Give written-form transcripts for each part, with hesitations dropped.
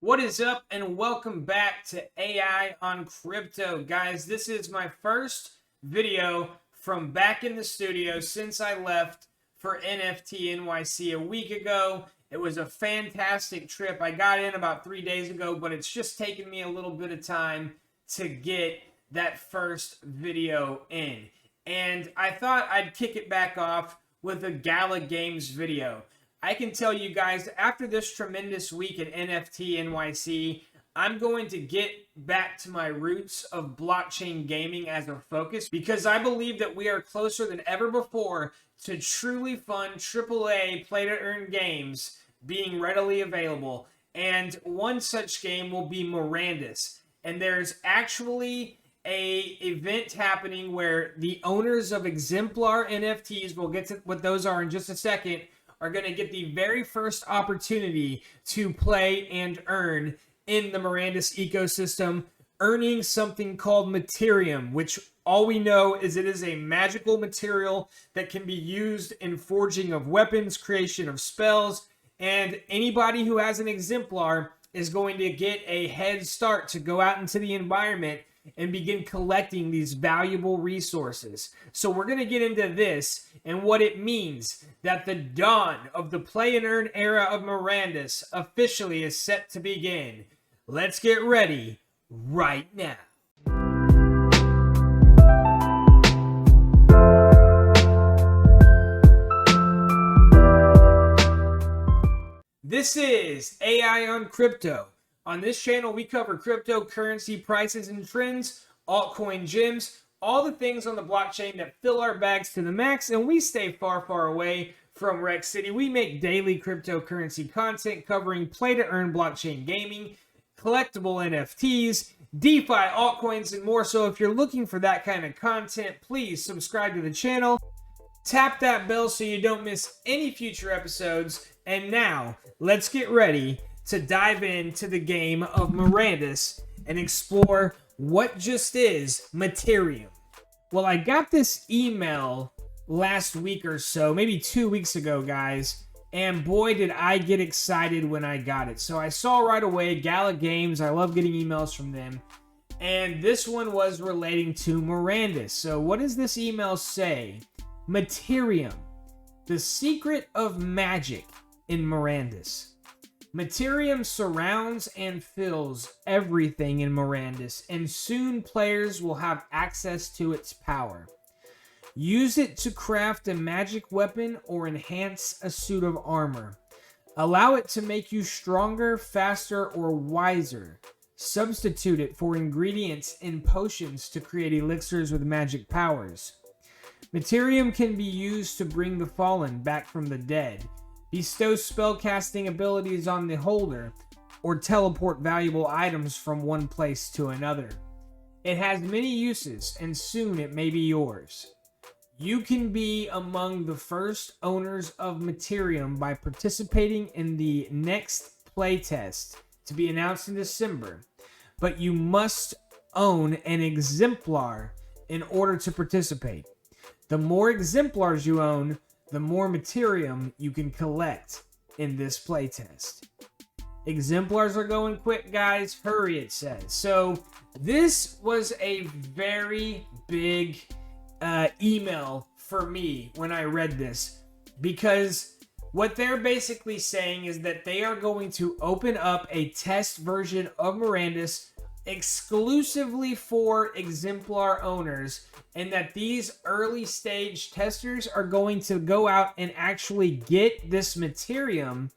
What is up, and welcome back to AI on Crypto. Guys, this is my first video from back in the studio since I left for NFT NYC a week ago. It was a fantastic trip. I got in about 3 days ago, but it's just taken me a little bit of time to get that first video in. And I thought I'd kick it back off with a Gala Games video. I can tell you guys, after this tremendous week at NFT NYC, I'm going to get back to my roots of blockchain gaming as a focus because I believe that we are closer than ever before to truly fun AAA play-to-earn games being readily available. And one such game will be Mirandus. And there's actually an event happening where the owners of Exemplar NFTs, we'll get to what those are in just a second, are going to get the very first opportunity to play and earn in the Mirandus ecosystem, earning something called Materium, which all we know is it is a magical material that can be used in forging of weapons, creation of spells, and anybody who has an Exemplar is going to get a head start to go out into the environment and begin collecting these valuable resources. So we're going to get into this and what it means that the dawn of the play and earn era of Mirandus officially is set to begin. Let's get ready right now. This is AI on Crypto. On this channel, we cover cryptocurrency prices and trends, altcoin gems, all the things on the blockchain that fill our bags to the max, and we stay far, far away from Wreck City. We make daily cryptocurrency content covering play-to-earn blockchain gaming, collectible NFTs, DeFi, altcoins, and more. So if you're looking for that kind of content, please subscribe to the channel. Tap that bell so you don't miss any future episodes. And now, let's get ready to dive into the game of Mirandus and explore what just is Materium. Well, I got this email last week or so, maybe 2 weeks ago, guys, and boy, did I get excited when I got it. So I saw right away Gala Games. I love getting emails from them. And this one was relating to Mirandus. So what does this email say? Materium, the secret of magic in Mirandus. Materium surrounds and fills everything in Mirandus, and soon players will have access to its power. Use it to craft a magic weapon or enhance a suit of armor. Allow it to make you stronger, faster, or wiser. Substitute it for ingredients in potions to create elixirs with magic powers. Materium can be used to bring the fallen back from the dead, bestow spellcasting abilities on the holder, or teleport valuable items from one place to another. It has many uses, and soon it may be yours. You can be among the first owners of Materium by participating in the next playtest to be announced in December, but you must own an Exemplar in order to participate. The more Exemplars you own, the more Materium you can collect in this playtest. Exemplars are going quick, guys. Hurry, it says. So this was a very big email for me when I read this, because what they're basically saying is that they are going to open up a test version of Mirandus exclusively for Exemplar owners, and that these early stage testers are going to go out and actually get this Materium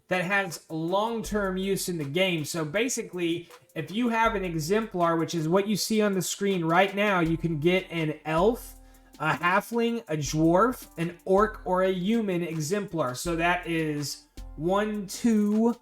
that has long-term use in the game. So basically, if you have an Exemplar, which is what you see on the screen right now, you can get an elf, a halfling, a dwarf, an orc, or a human Exemplar. So that is 1, 2,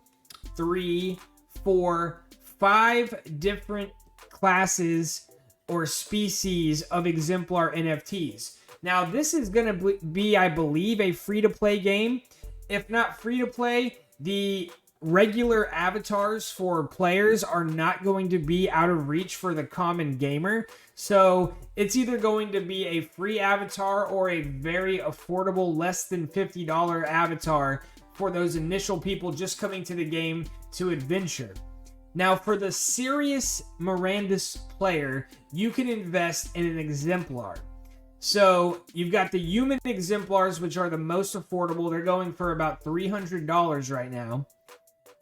3, 4, 5 different classes or species of Exemplar NFTs. Now, this is going to be, I believe, a free-to-play game. If not free-to-play, the regular avatars for players are not going to be out of reach for the common gamer. So it's either going to be a free avatar or a very affordable, less than $50 avatar for those initial people just coming to the game to adventure. Now, for the serious Mirandus player, you can invest in an exemplar. So you've got the human exemplars, which are the most affordable. They're going for about $300 right now.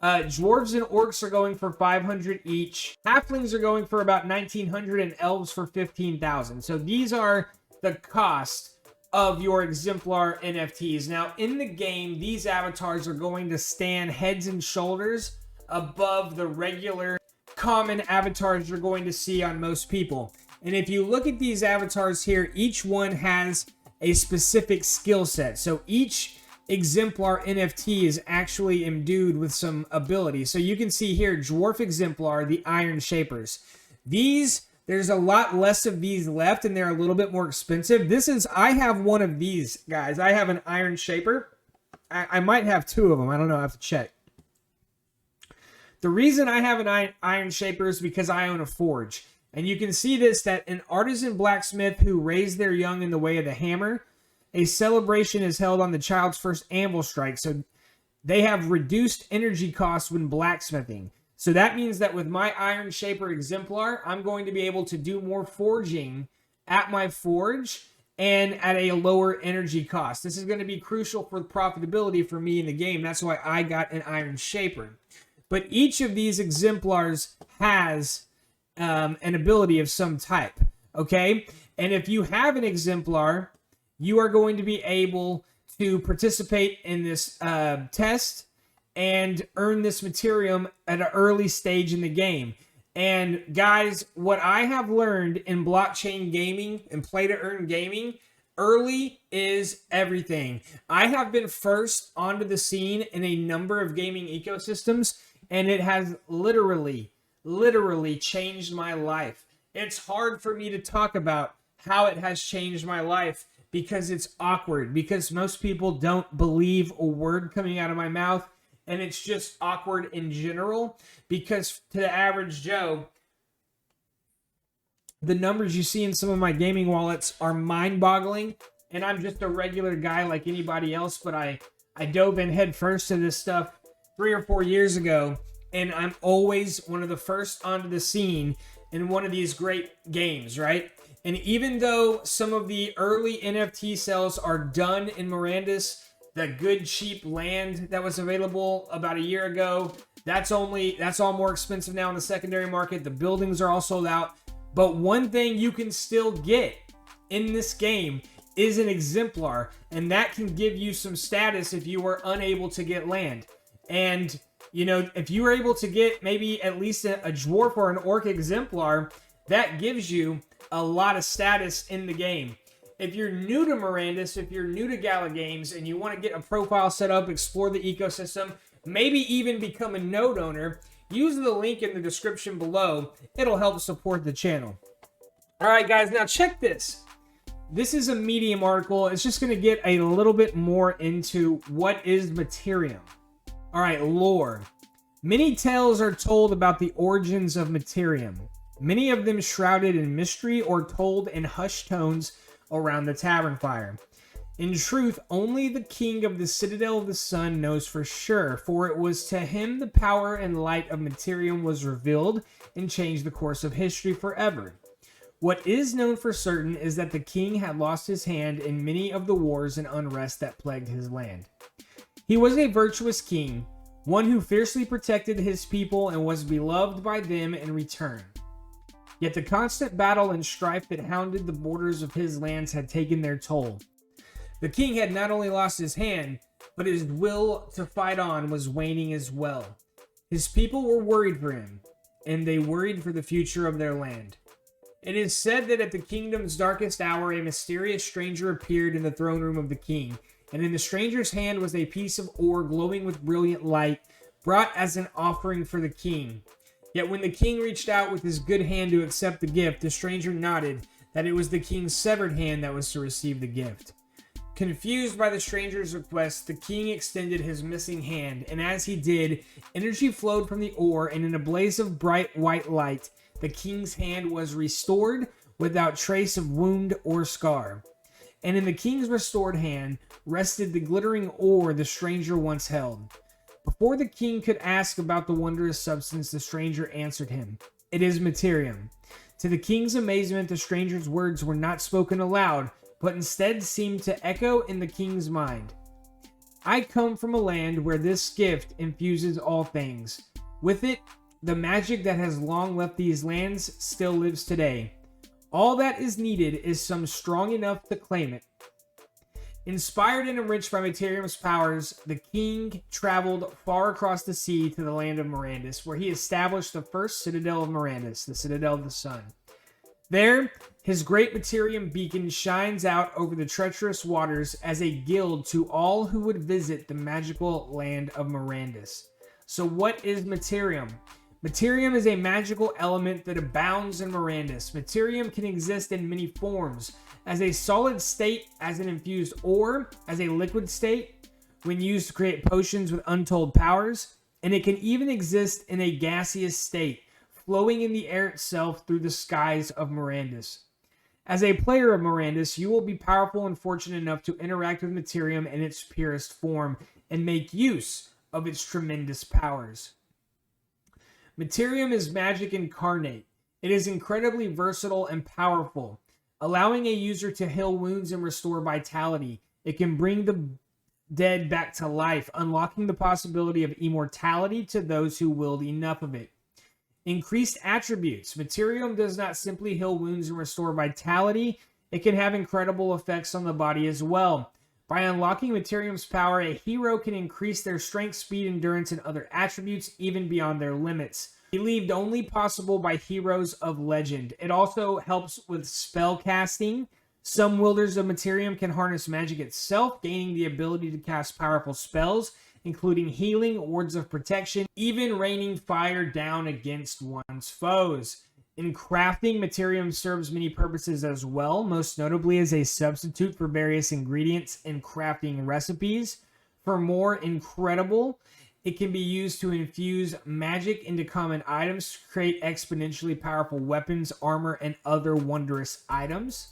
Dwarves and orcs are going for $500 each. Halflings are going for about $1,900, and elves for $15,000. So these are the cost of your exemplar NFTs. Now, in the game, these avatars are going to stand heads and shoulders above the regular common avatars you're going to see on most people. And if you look at these avatars here, each one has a specific skill set. So each exemplar NFT is actually imbued with some ability. So you can see here, Dwarf Exemplar, the Iron Shapers. There's a lot less of these left, and they're a little bit more expensive. I have one of these, guys. I have an Iron Shaper. I might have two of them. I don't know. I have to check. The reason I have an Iron Shaper is because I own a forge. And you can see that an artisan blacksmith who raised their young in the way of the hammer, a celebration is held on the child's first anvil strike. So they have reduced energy costs when blacksmithing. So that means that with my Iron Shaper Exemplar, I'm going to be able to do more forging at my forge and at a lower energy cost. This is going to be crucial for profitability for me in the game. That's why I got an Iron Shaper. But each of these exemplars has an ability of some type, okay? And if you have an exemplar, you are going to be able to participate in this test and earn this materium at an early stage in the game. And guys, what I have learned in blockchain gaming and play-to-earn gaming, early is everything. I have been first onto the scene in a number of gaming ecosystems, and it has literally changed my life. It's hard for me to talk about how it has changed my life because it's awkward, because most people don't believe a word coming out of my mouth, and it's just awkward in general, because to the average Joe, the numbers you see in some of my gaming wallets are mind-boggling, and I'm just a regular guy like anybody else, but I dove in head first to this stuff 3 or 4 years ago, and I'm always one of the first onto the scene in one of these great games, right? And even though some of the early NFT sales are done in Mirandus, the good cheap land that was available about a year ago, that's all more expensive now in the secondary market. The buildings are all sold out. But one thing you can still get in this game is an exemplar, and that can give you some status if you are unable to get land. And you know, if you were able to get maybe at least a dwarf or an orc exemplar, that gives you a lot of status in the game. If you're new to Mirandus, if you're new to Gala Games, and you want to get a profile set up, explore the ecosystem, maybe even become a node owner, use the link in the description below. It'll help support the channel. All right, guys, now check this. This is a Medium article. It's just going to get a little bit more into what is Materium. All right, lore. Many tales are told about the origins of Materium, many of them shrouded in mystery or told in hushed tones around the tavern fire. In truth, only the king of the Citadel of the Sun knows for sure, for it was to him the power and light of Materium was revealed and changed the course of history forever. What is known for certain is that the king had lost his hand in many of the wars and unrest that plagued his land. He was a virtuous king, one who fiercely protected his people and was beloved by them in return. Yet the constant battle and strife that hounded the borders of his lands had taken their toll. The king had not only lost his hand, but his will to fight on was waning as well. His people were worried for him, and they worried for the future of their land. It is said that at the kingdom's darkest hour, a mysterious stranger appeared in the throne room of the king, and in the stranger's hand was a piece of ore glowing with brilliant light, brought as an offering for the king. Yet when the king reached out with his good hand to accept the gift, the stranger nodded that it was the king's severed hand that was to receive the gift. Confused by the stranger's request, the king extended his missing hand, and as he did, energy flowed from the ore, and in a blaze of bright white light, the king's hand was restored without trace of wound or scar. And in the king's restored hand rested the glittering ore the stranger once held. Before the king could ask about the wondrous substance, the stranger answered him, "It is Materium." To the king's amazement, the stranger's words were not spoken aloud, but instead seemed to echo in the king's mind. "I come from a land where this gift infuses all things. With it, the magic that has long left these lands still lives today. All that is needed is some strong enough to claim it." Inspired and enriched by Materium's powers, the king traveled far across the sea to the land of Mirandus, where he established the first citadel of Mirandus, the Citadel of the Sun. There, his great Materium beacon shines out over the treacherous waters as a guide to all who would visit the magical land of Mirandus. So what is Materium? Materium is a magical element that abounds in Mirandus. Materium can exist in many forms, as a solid state, as an infused ore, as a liquid state, when used to create potions with untold powers, and it can even exist in a gaseous state, flowing in the air itself through the skies of Mirandus. As a player of Mirandus, you will be powerful and fortunate enough to interact with Materium in its purest form and make use of its tremendous powers. Materium is magic incarnate. It is incredibly versatile and powerful, allowing a user to heal wounds and restore vitality. It can bring the dead back to life, unlocking the possibility of immortality to those who wield enough of it. Increased attributes. Materium does not simply heal wounds and restore vitality. It can have incredible effects on the body as well. By unlocking Materium's power, a hero can increase their strength, speed, endurance, and other attributes even beyond their limits, believed only possible by heroes of legend. It also helps with spell casting. Some wielders of Materium can harness magic itself, gaining the ability to cast powerful spells, including healing, wards of protection, even raining fire down against one's foes. In crafting, Materium serves many purposes as well, most notably as a substitute for various ingredients in crafting recipes. For more incredible, it can be used to infuse magic into common items to create exponentially powerful weapons, armor, and other wondrous items.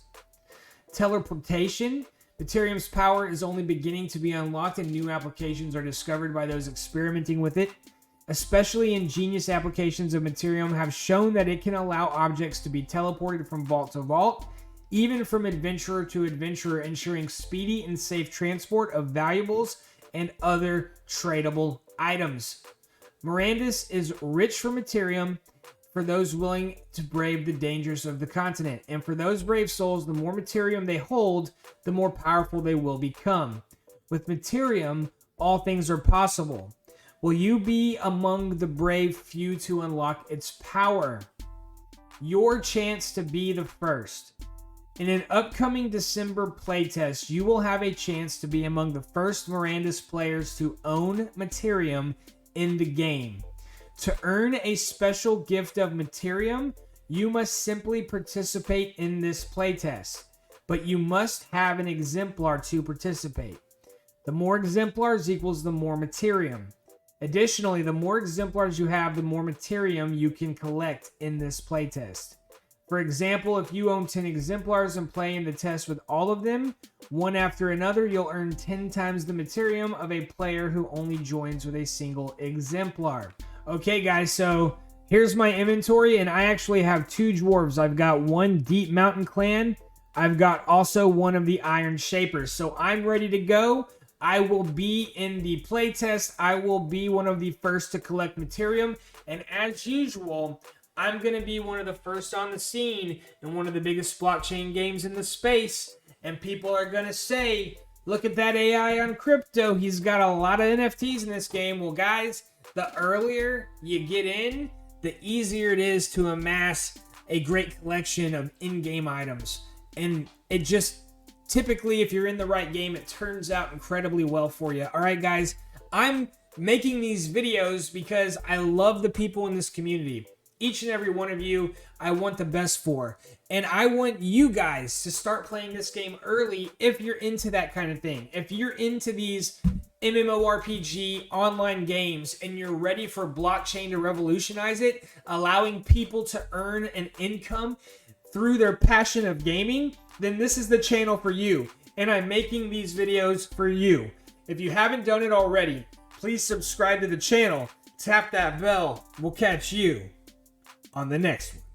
Teleportation. Materium's power is only beginning to be unlocked and new applications are discovered by those experimenting with it. Especially ingenious applications of Materium have shown that it can allow objects to be teleported from vault to vault, even from adventurer to adventurer, ensuring speedy and safe transport of valuables and other tradable items. Mirandus is rich for Materium for those willing to brave the dangers of the continent, and for those brave souls, the more Materium they hold, the more powerful they will become. With Materium, all things are possible. Will you be among the brave few to unlock its power? Your chance to be the first. In an upcoming December playtest, you will have a chance to be among the first Mirandus players to own Materium in the game. To earn a special gift of Materium, you must simply participate in this playtest, but you must have an exemplar to participate. The more exemplars equals the more Materium. Additionally, the more exemplars you have, the more Materium you can collect in this playtest. For example, if you own 10 exemplars and play in the test with all of them, one after another, you'll earn 10 times the Materium of a player who only joins with a single exemplar. Okay, guys, so here's my inventory, and I actually have 2 dwarves. I've got one Deep Mountain Clan. I've got also one of the Iron Shapers. So I'm ready to go. I will be in the playtest. I will be one of the first to collect Materium. And as usual, I'm going to be one of the first on the scene in one of the biggest blockchain games in the space. And people are going to say, look at that AI on crypto. He's got a lot of NFTs in this game. Well, guys, the earlier you get in, the easier it is to amass a great collection of in-game items. And it just typically, if you're in the right game, it turns out incredibly well for you. All right, guys, I'm making these videos because I love the people in this community. Each and every one of you, I want the best for. And I want you guys to start playing this game early if you're into that kind of thing. If you're into these MMORPG online games and you're ready for blockchain to revolutionize it, allowing people to earn an income through their passion of gaming, then this is the channel for you. And I'm making these videos for you. If you haven't done it already, Please subscribe to the channel. Tap that bell. We'll catch you on the next one.